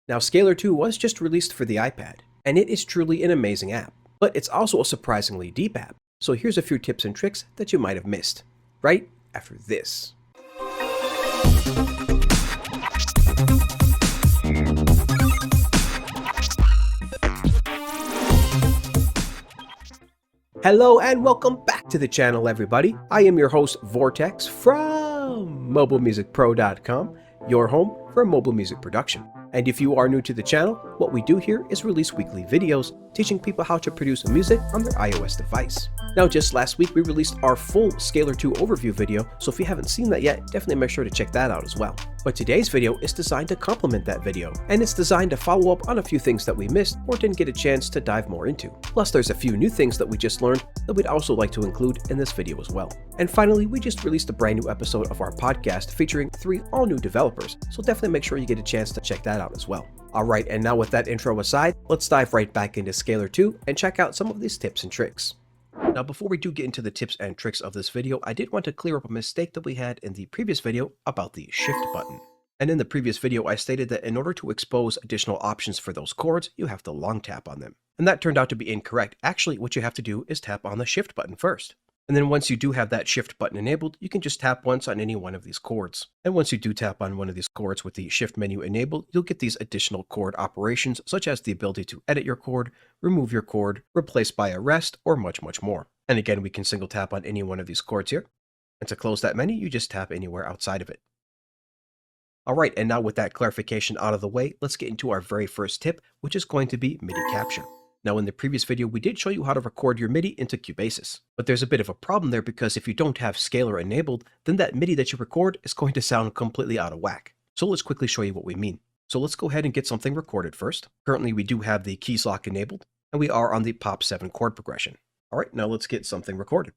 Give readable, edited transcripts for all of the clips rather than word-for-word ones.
Now, Scalar 2 was just released for the iPad, and it is truly an amazing app, but it's also a surprisingly deep app. So here's a few tips and tricks that you might have missed, right after this. Hello and welcome back to the channel, everybody. I am your host, Vortex, from MobileMusicPro.com, your home for mobile music production. And if you are new to the channel, what we do here is release weekly videos teaching people how to produce music on their iOS device. Now, just last week, we released our full Scalar 2 overview video, so if you haven't seen that yet, definitely make sure to check that out as well. But today's video is designed to complement that video, and it's designed to follow up on a few things that we missed or didn't get a chance to dive more into. Plus, there's a few new things that we just learned that we'd also like to include in this video as well. And finally, we just released a brand new episode of our podcast featuring 3 all-new developers, so definitely make sure you get a chance to check that out as well. Alright, and now with that intro aside, let's dive right back into Scalar 2 and check out some of these tips and tricks. Now, before we do get into the tips and tricks of this video, I did want to clear up a mistake that we had in the previous video about the Shift button. And in the previous video, I stated that in order to expose additional options for those chords, you have to long tap on them. And that turned out to be incorrect. Actually, what you have to do is tap on the Shift button first. And then once you do have that Shift button enabled, you can just tap once on any one of these chords. And once you do tap on one of these chords with the Shift menu enabled, you'll get these additional chord operations, such as the ability to edit your chord, remove your chord, replace by a rest, or much, much more. And again, we can single tap on any one of these chords here. And to close that menu, you just tap anywhere outside of it. Alright, and now with that clarification out of the way, let's get into our very first tip, which is going to be MIDI Capture. Now, in the previous video, we did show you how to record your MIDI into CUBASIS, but there's a bit of a problem there because if you don't have Scalar enabled, then that MIDI that you record is going to sound completely out of whack. So let's quickly show you what we mean. So let's go ahead and get something recorded first. Currently, we do have the keys lock enabled, and we are on the Pop 7 chord progression. Alright, now let's get something recorded.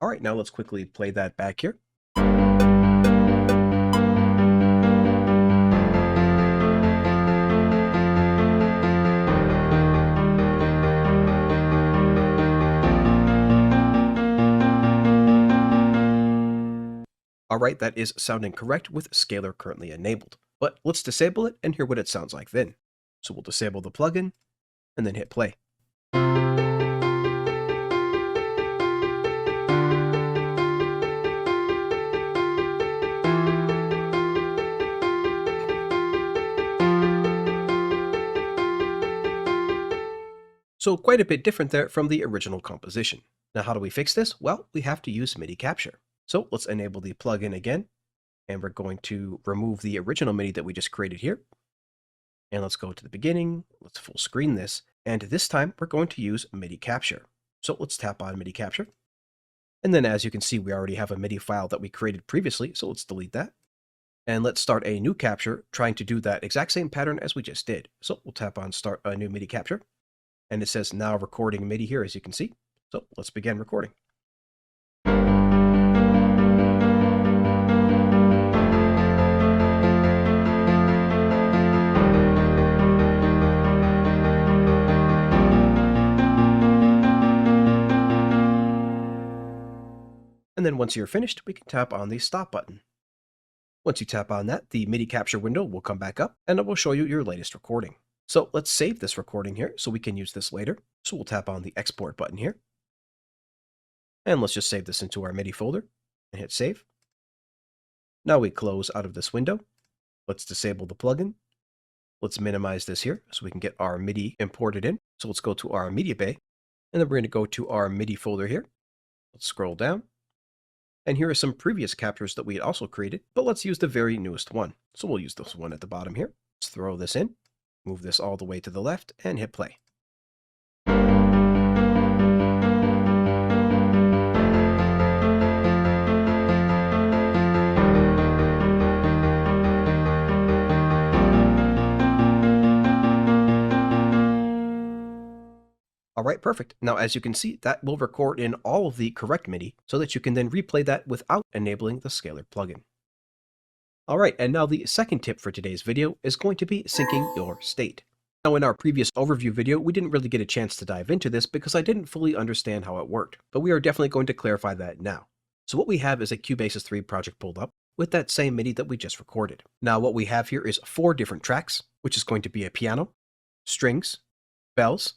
Alright, now let's quickly play that back here. Alright, that is sounding correct with Scalar currently enabled. But let's disable it and hear what it sounds like then. So we'll disable the plugin and then hit play. So quite a bit different there from the original composition. Now, how do we fix this? Well, we have to use MIDI Capture. So let's enable the plugin again, and we're going to remove the original MIDI that we just created here. And let's go to the beginning, let's full screen this, and this time we're going to use MIDI Capture. So let's tap on MIDI Capture. And then as you can see, we already have a MIDI file that we created previously, so let's delete that. And let's start a new capture, trying to do that exact same pattern as we just did. So we'll tap on Start a new MIDI Capture. And it says now recording MIDI here, as you can see. So let's begin recording. And then once you're finished, we can tap on the stop button. Once you tap on that, the MIDI capture window will come back up and it will show you your latest recording. So let's save this recording here so we can use this later. So we'll tap on the export button here. And let's just save this into our MIDI folder and hit save. Now we close out of this window. Let's disable the plugin. Let's minimize this here so we can get our MIDI imported in. So let's go to our media bay and then we're going to go to our MIDI folder here. Let's scroll down. And here are some previous captures that we had also created, but let's use the very newest one. So we'll use this one at the bottom here. Let's throw this in. Move this all the way to the left and hit play. Alright, perfect. Now as you can see, that will record in all of the correct MIDI so that you can then replay that without enabling the scaler plugin. Alright, and now the second tip for today's video is going to be syncing your state. Now in our previous overview video, we didn't really get a chance to dive into this because I didn't fully understand how it worked, but we are definitely going to clarify that now. So what we have is a CUBASIS 3 project pulled up with that same MIDI that we just recorded. Now what we have here is 4 different tracks, which is going to be a piano, strings, bells,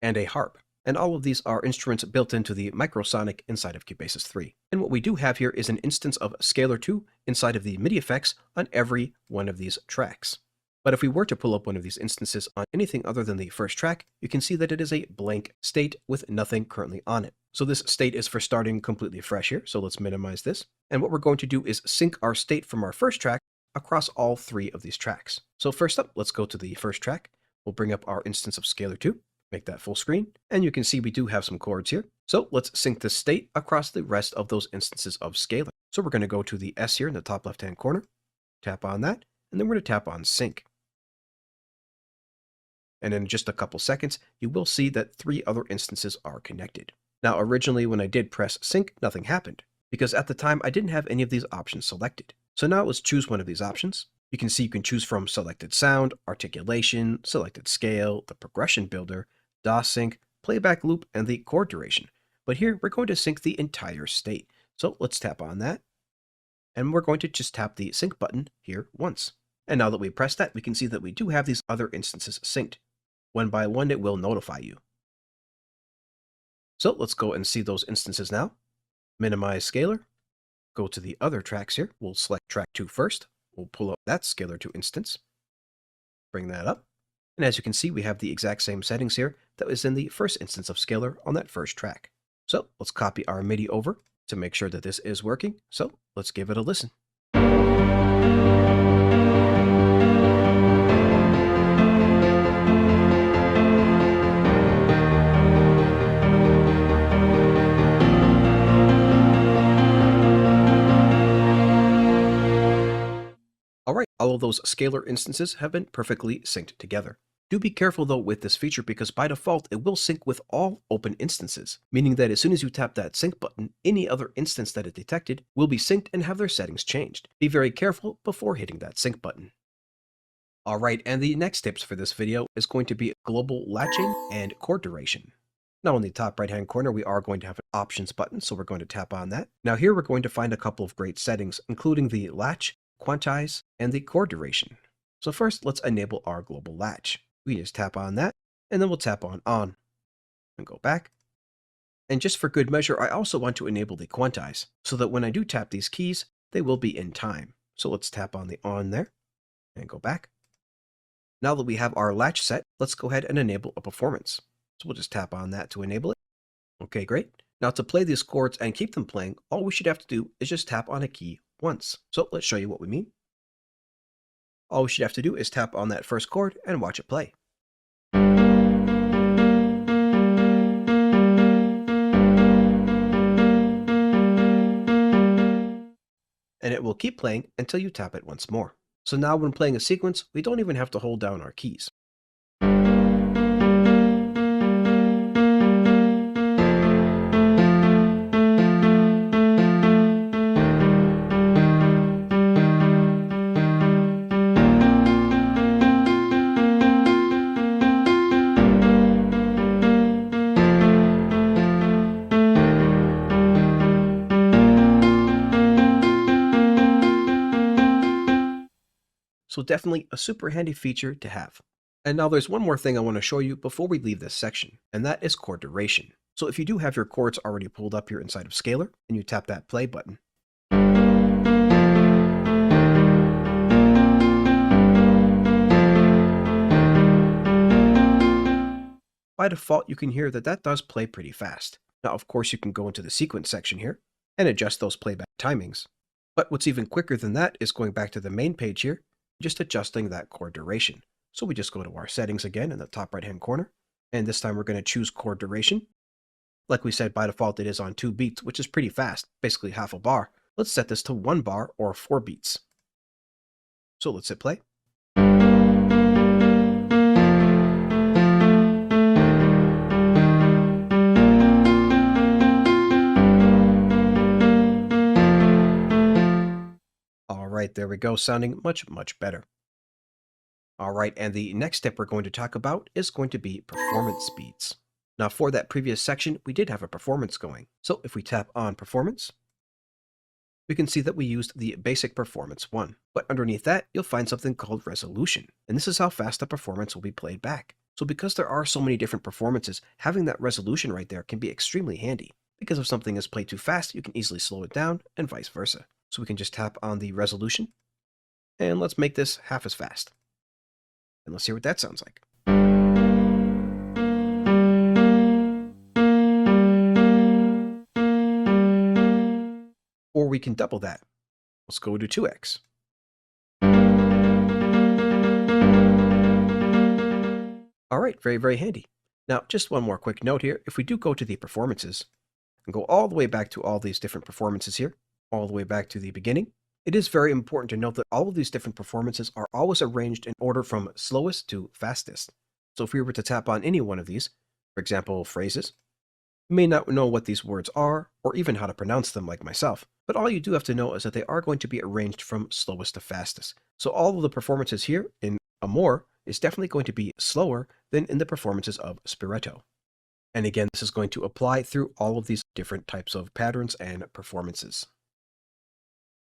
and a harp. And all of these are instruments built into the microsonic inside of CUBASIS 3. And what we do have here is an instance of Scalar 2 inside of the MIDI effects on every one of these tracks. But if we were to pull up one of these instances on anything other than the first track, you can see that it is a blank state with nothing currently on it. So this state is for starting completely fresh here, so let's minimize this. And what we're going to do is sync our state from our first track across all 3 of these tracks. So first up, let's go to the first track. We'll bring up our instance of Scalar 2. Make that full screen, and you can see we do have some chords here. So let's sync this state across the rest of those instances of scalar. So we're going to go to the S here in the top left-hand corner, tap on that, and then we're going to tap on sync. And in just a couple seconds, you will see that 3 other instances are connected. Now, originally when I did press sync, nothing happened, because at the time I didn't have any of these options selected. So now let's choose one of these options. You can see you can choose from selected sound, articulation, selected scale, the progression builder, DAW sync, playback loop, and the chord duration. But here we're going to sync the entire state. So let's tap on that. And we're going to just tap the sync button here once. And now that we press that, we can see that we do have these other instances synced. One by one, it will notify you. So let's go and see those instances now. Minimize scalar. Go to the other tracks here. We'll select track 2 first. We'll pull up that Scalar 2 instance. Bring that up. And as you can see, we have the exact same settings here that was in the first instance of Scalar on that first track. So let's copy our MIDI over to make sure that this is working. So let's give it a listen. Alright, all of those scalar instances have been perfectly synced together. Do be careful though with this feature because by default it will sync with all open instances, meaning that as soon as you tap that sync button, any other instance that it detected will be synced and have their settings changed. Be very careful before hitting that sync button. Alright, and the next tips for this video is going to be global latching and chord duration. Now in the top right hand corner we are going to have an options button, so we're going to tap on that. Now here we're going to find a couple of great settings, including the latch, quantize, and the chord duration. So first, let's enable our global latch. We just tap on that, and then we'll tap on and go back. And just for good measure, I also want to enable the quantize, so that when I do tap these keys, they will be in time. So let's tap on the on there, and go back. Now that we have our latch set, let's go ahead and enable a performance. So we'll just tap on that to enable it. Okay, great. Now to play these chords and keep them playing, all we should have to do is just tap on a key once. So let's show you what we mean. All we should have to do is tap on that first chord and watch it play. And it will keep playing until you tap it once more. So now when playing a sequence, we don't even have to hold down our keys. So definitely a super handy feature to have. And now there's one more thing I want to show you before we leave this section, and that is chord duration. So if you do have your chords already pulled up here inside of Scalar, and you tap that play button, by default you can hear that that does play pretty fast. Now of course you can go into the sequence section here, and adjust those playback timings. But what's even quicker than that is going back to the main page here, just adjusting that chord duration. So we just go to our settings again in the top right hand corner, and this time we're going to choose chord duration. Like we said, by default it is on 2 beats, which is pretty fast, basically half a bar. Let's set this to 1 bar or 4 beats. So let's hit play. right, there we go, sounding much, much better. All right, and the next step we're going to talk about is going to be performance speeds. Now for that previous section, we did have a performance going. So if we tap on performance, we can see that we used the basic performance 1. But underneath that, you'll find something called resolution. And this is how fast the performance will be played back. So because there are so many different performances, having that resolution right there can be extremely handy. Because if something is played too fast, you can easily slow it down and vice versa. So we can just tap on the resolution and let's make this half as fast. And let's hear what that sounds like. Or we can double that. Let's go to 2x. All right, very, very handy. Now, just one more quick note here. If we do go to the performances and go all the way back to all these different performances here, all the way back to the beginning, it is very important to note that all of these different performances are always arranged in order from slowest to fastest. So if we were to tap on any one of these, for example, phrases, you may not know what these words are or even how to pronounce them like myself, but all you do have to know is that they are going to be arranged from slowest to fastest. So all of the performances here in Amor is definitely going to be slower than in the performances of Spirito. And again, this is going to apply through all of these different types of patterns and performances.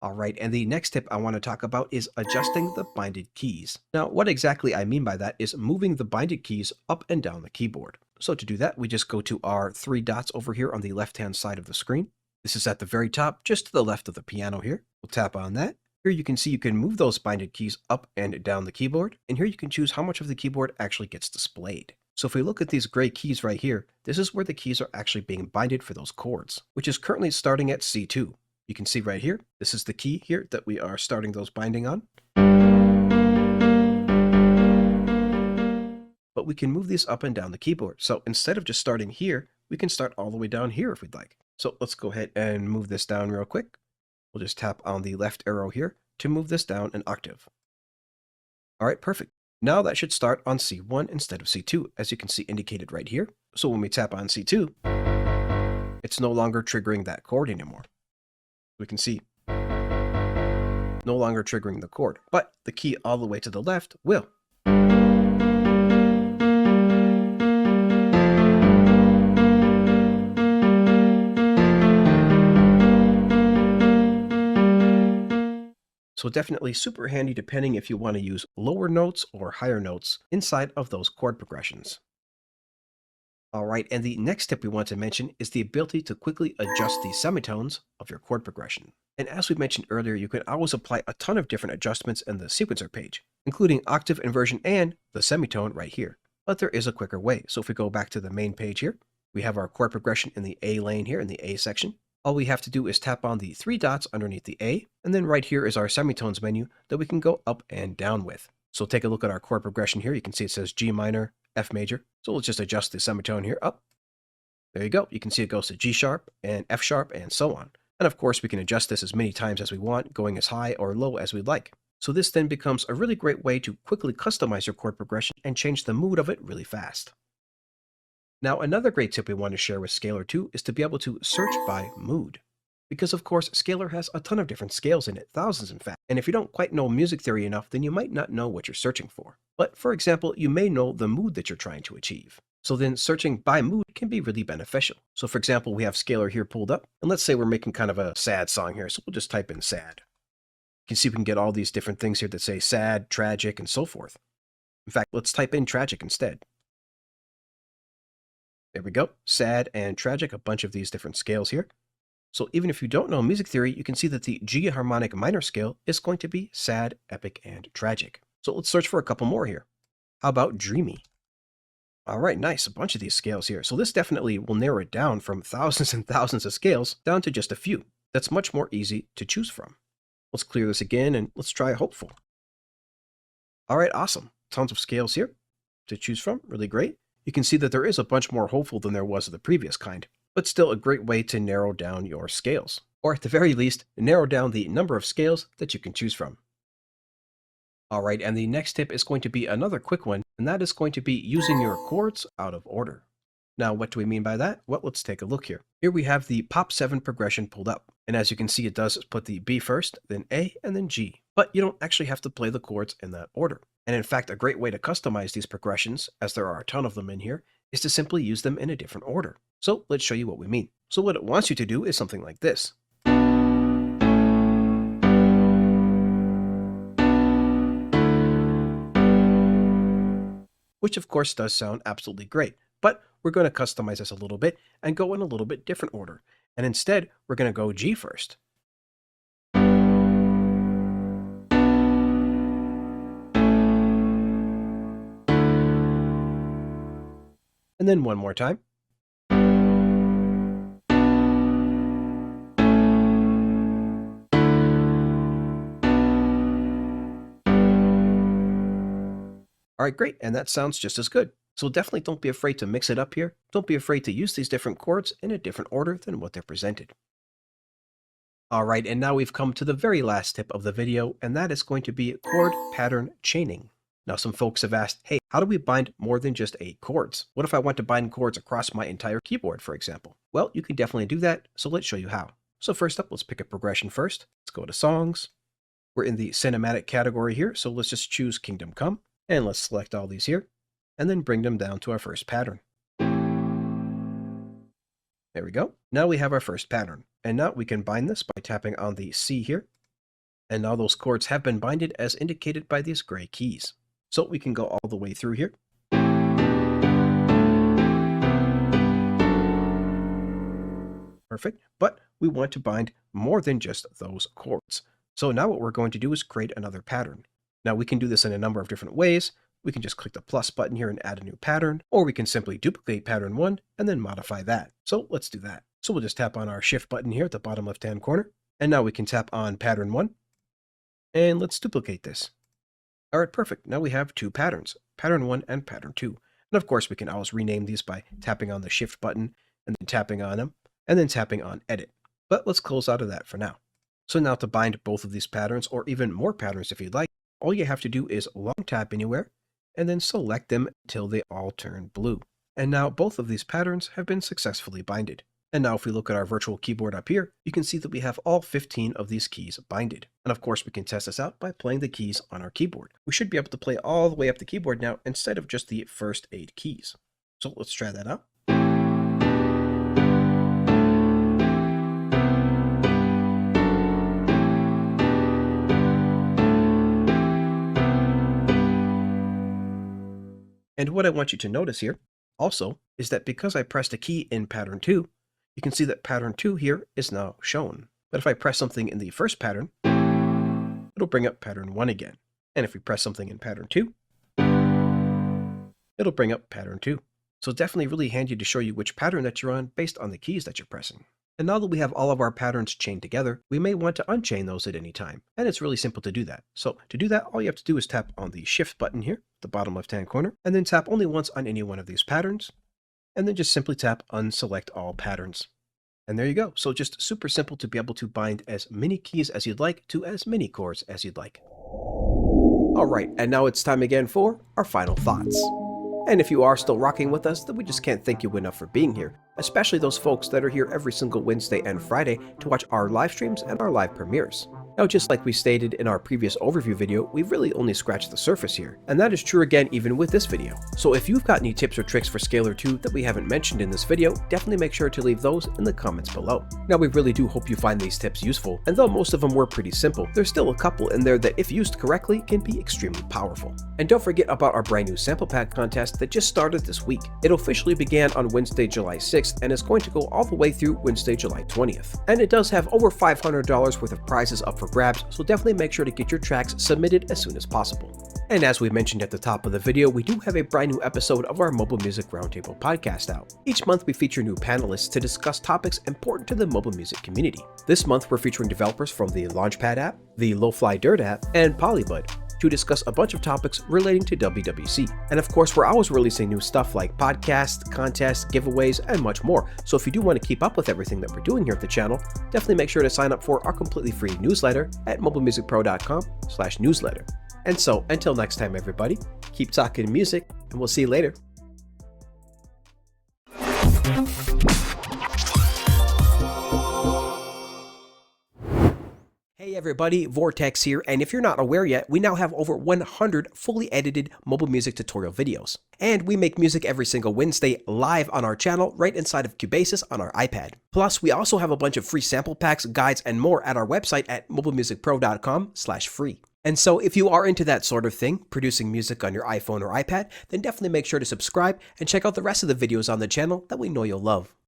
All right, and the next tip I want to talk about is adjusting the binded keys. Now, what exactly I mean by that is moving the binded keys up and down the keyboard. So to do that, we just go to our 3 dots over here on the left-hand side of the screen. This is at the very top, just to the left of the piano here. We'll tap on that. Here you can see you can move those binded keys up and down the keyboard, and here you can choose how much of the keyboard actually gets displayed. So if we look at these gray keys right here, this is where the keys are actually being binded for those chords, which is currently starting at C2. You can see right here, this is the key here that we are starting those binding on. But we can move these up and down the keyboard. So instead of just starting here, we can start all the way down here if we'd like. So let's go ahead and move this down real quick. We'll just tap on the left arrow here to move this down an octave. All right, perfect. Now that should start on C1 instead of C2, as you can see indicated right here. So when we tap on C2, it's no longer triggering that chord anymore. We can see no longer triggering the chord, but the key all the way to the left will. So definitely super handy depending if you want to use lower notes or higher notes inside of those chord progressions. All right, and the next tip we want to mention is the ability to quickly adjust the semitones of your chord progression. And as we mentioned earlier, you can always apply a ton of different adjustments in the sequencer page, including octave inversion and the semitone right here. But there is a quicker way. So if we go back to the main page here, we have our chord progression in the A lane here in the A section. All we have to do is tap on the 3 dots underneath the A, and then right here is our semitones menu that we can go up and down with. So take a look at our chord progression here. You can see it says G minor, F major. So let's just adjust the semitone here up. There you go. You can see it goes to G sharp and F sharp and so on. And of course, we can adjust this as many times as we want, going as high or low as we'd like. So this then becomes a really great way to quickly customize your chord progression and change the mood of it really fast. Now, another great tip we want to share with Scalar 2 is to be able to search by mood. Because of course, Scalar has a ton of different scales in it, thousands in fact. And if you don't quite know music theory enough, then you might not know what you're searching for. But for example, you may know the mood that you're trying to achieve. So then searching by mood can be really beneficial. So for example, we have Scalar here pulled up, and let's say we're making kind of a sad song here, so we'll just type in sad. You can see we can get all these different things here that say sad, tragic, and so forth. In fact, let's type in tragic instead. There we go, sad and tragic, a bunch of these different scales here. So even if you don't know music theory, you can see that the G harmonic minor scale is going to be sad, epic, and tragic. So let's search for a couple more here. How about dreamy? All right, nice, a bunch of these scales here. So this definitely will narrow it down from thousands and thousands of scales down to just a few. That's much more easy to choose from. Let's clear this again and let's try hopeful. All right, awesome. Tons of scales here to choose from, really great. You can see that there is a bunch more hopeful than there was of the previous kind, but still a great way to narrow down your scales. Or at the very least, narrow down the number of scales that you can choose from. All right, and the next tip is going to be another quick one, and that is going to be using your chords out of order. Now, what do we mean by that? Well, let's take a look here. Here we have the Pop 7 progression pulled up. And as you can see, it does put the B first, then A, and then G. But you don't actually have to play the chords in that order. And in fact, a great way to customize these progressions, as there are a ton of them in here, is to simply use them in a different order. So let's show you what we mean. So what it wants you to do is something like this. Which of course does sound absolutely great, but we're going to customize this a little bit and go in a little bit different order. And instead, we're going to go G first. And then one more time. All right, great, and that sounds just as good. So definitely don't be afraid to mix it up here. Don't be afraid to use these different chords in a different order than what they're presented. All right, and now we've come to the very last tip of the video, and that is going to be chord pattern chaining. Now, some folks have asked, hey, how do we bind more than just 8 chords? What if I want to bind chords across my entire keyboard, for example? Well, you can definitely do that, so let's show you how. So first up, let's pick a progression first. Let's go to Songs. We're in the Cinematic category here, so let's just choose Kingdom Come, and let's select all these here, and then bring them down to our first pattern. There we go. Now we have our first pattern, and now we can bind this by tapping on the C here, and now those chords have been binded as indicated by these gray keys. So we can go all the way through here. Perfect, but we want to bind more than just those chords. So now what we're going to do is create another pattern. Now we can do this in a number of different ways. We can just click the plus button here and add a new pattern, or we can simply duplicate pattern 1 and then modify that. So let's do that. So we'll just tap on our shift button here at the bottom left-hand corner, and now we can tap on pattern 1, and let's duplicate this. All right, perfect. Now we have 2 patterns, pattern 1 and pattern 2. And of course, we can always rename these by tapping on the shift button and then tapping on them and then tapping on edit. But let's close out of that for now. So now to bind both of these patterns, or even more patterns if you'd like, all you have to do is long tap anywhere and then select them until they all turn blue. And now both of these patterns have been successfully binded. And now if we look at our virtual keyboard up here, you can see that we have all 15 of these keys binded. And of course we can test this out by playing the keys on our keyboard. We should be able to play all the way up the keyboard now instead of just the first 8 keys. So let's try that out. And what I want you to notice here also is that because I pressed a key in pattern 2, you can see that pattern 2 here is now shown. But if I press something in the first pattern, it'll bring up pattern 1 again. And if we press something in pattern 2, it'll bring up pattern 2. So definitely really handy to show you which pattern that you're on based on the keys that you're pressing. And now that we have all of our patterns chained together, we may want to unchain those at any time. And it's really simple to do that. So to do that, all you have to do is tap on the shift button here, the bottom left-hand corner, and then tap only once on any one of these patterns, and then just simply tap unselect all patterns. And there you go. So just super simple to be able to bind as many keys as you'd like to as many chords as you'd like. All right, and now it's time again for our final thoughts. And if you are still rocking with us, then we just can't thank you enough for being here, especially those folks that are here every single Wednesday and Friday to watch our live streams and our live premieres. Now, just like we stated in our previous overview video, we've really only scratched the surface here, and that is true again even with this video. So if you've got any tips or tricks for Scalar 2 that we haven't mentioned in this video, definitely make sure to leave those in the comments below. Now, we really do hope you find these tips useful, and though most of them were pretty simple, there's still a couple in there that if used correctly can be extremely powerful. And don't forget about our brand new sample pack contest that just started this week. It officially began on Wednesday, July 6th, and is going to go all the way through Wednesday, July 20th. And it does have over $500 worth of prizes up for grabs, so definitely make sure to get your tracks submitted as soon as possible. And as we mentioned at the top of the video, we do have a brand new episode of our Mobile Music Roundtable podcast out. Each month we feature new panelists to discuss topics important to the mobile music community. This month we're featuring developers from the Launchpad app, the Lo-Fi Dirt app, and Polybud to discuss a bunch of topics relating to WWC. And of course, we're always releasing new stuff like podcasts, contests, giveaways, and much more. So if you do want to keep up with everything that we're doing here at the channel, definitely make sure to sign up for our completely free newsletter at MobileMusicPro.com/newsletter. And so until next time, everybody, keep talking music, and we'll see you later. Hey everybody, Vortex here, and if you're not aware yet, we now have over 100 fully edited mobile music tutorial videos. And we make music every single Wednesday live on our channel right inside of CUBASIS on our iPad. Plus, we also have a bunch of free sample packs, guides, and more at our website at MobileMusicPro.com/free. And so if you are into that sort of thing, producing music on your iPhone or iPad, then definitely make sure to subscribe and check out the rest of the videos on the channel that we know you'll love.